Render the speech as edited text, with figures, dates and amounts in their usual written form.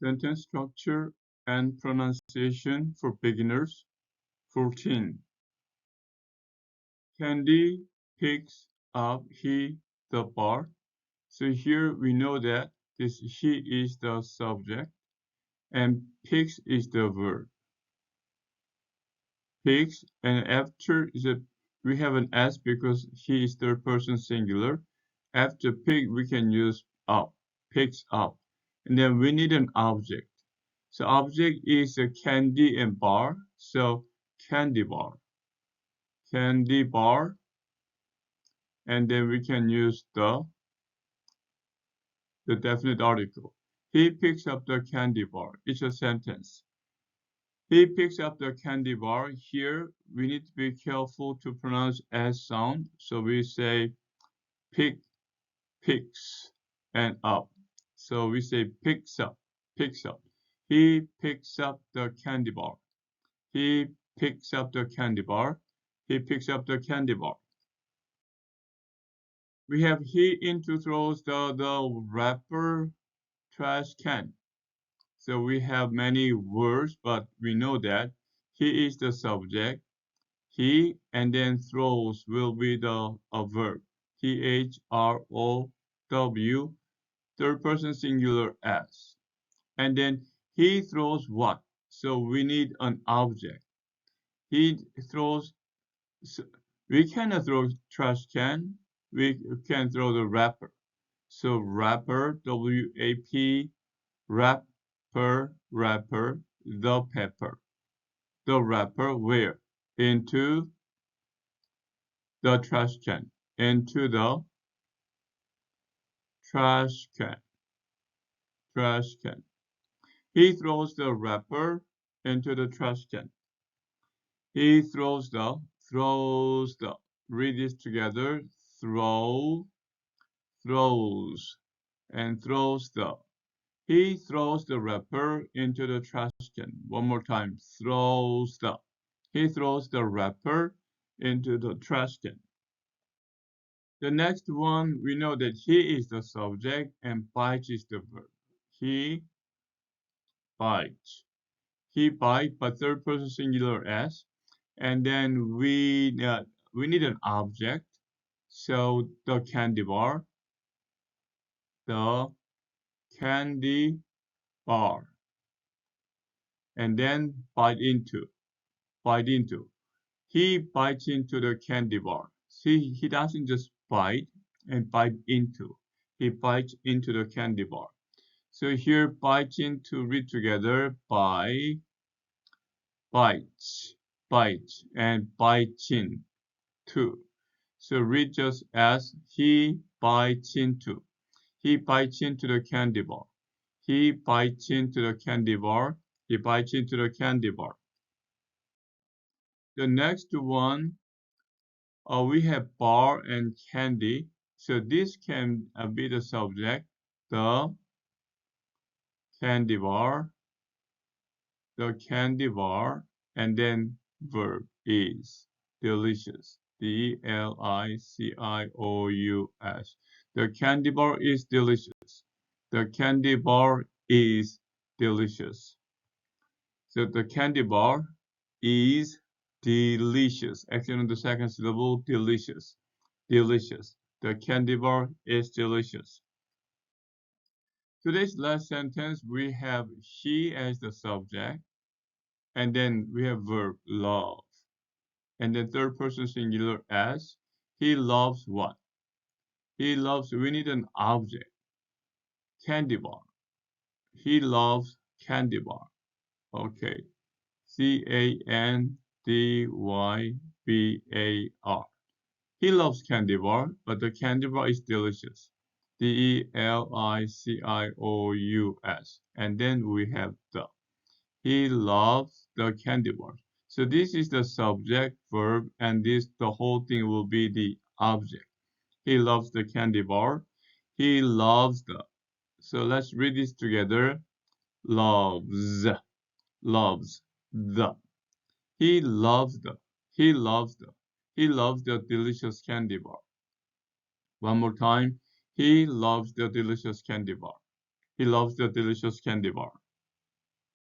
Sentence structure and pronunciation for beginners. 14. Candy picks up the bar. So here we know that this he is the subject and picks is the verb. Picks, and after we have an s because he is third person singular. After pick we can use up, picks up, and then we need an object. So object is a candy and bar. So candy bar, and then we can use the definite article. He picks up the candy bar. It's a sentence. He picks up the candy bar. Here we need to be careful to pronounce S sound. So we say pick, picks, and up. So we say picks up, picks up. He picks up the candy bar. He picks up the candy bar. He picks up the candy bar. We have he into throws the wrapper trash can. So we have many words, but we know that he is the subject. He and then throws will be the a verb. throw, third person singular s. And then he throws what? So we need an object. He throws, we cannot throw trash can. We can throw the wrapper. So wrapper, W-A-P, wrapper, the pepper. The wrapper where? Into the trash can. Into the trash can. Trash can. He throws the wrapper into the trash can. He throws the, read this together, throws, and throws the. He throws the wrapper into the trash can. One more time, throws the. He throws the wrapper into the trash can. The next one, we know that he is the subject and bites is the verb. He bites. He bites, but third person singular s. And then we need an object. So the candy bar, the candy bar, and then bite into. He bites into the candy bar. See, he doesn't just bite and bite into. He bites into the candy bar. So here, bites into, read together, bites, and bites in, to. So read just as he bites into. He bites into the candy bar. He bites into the candy bar. He bites into the candy bar. The next one, we have bar and candy. So this can be the subject, the candy bar, and then verb is delicious. delicious. The candy bar is delicious. The candy bar is delicious. So the candy bar is delicious. Action on the second syllable, delicious. Delicious. The candy bar is delicious. Today's last sentence, we have he as the subject, and then we have verb love. And then third person singular as. He loves what? He loves, we need an object. Candy bar. He loves candy bar. Okay. Candybar. He loves candy bar, but the candy bar is delicious. delicious. And then we have the. He loves the candy bar. So this is the subject, verb, and the whole thing will be the object. He loves the candy bar. He loves the. So let's read this together. Loves. Loves the. He loves the. He loves the. He loves the delicious candy bar. One more time. He loves the delicious candy bar. He loves the delicious candy bar.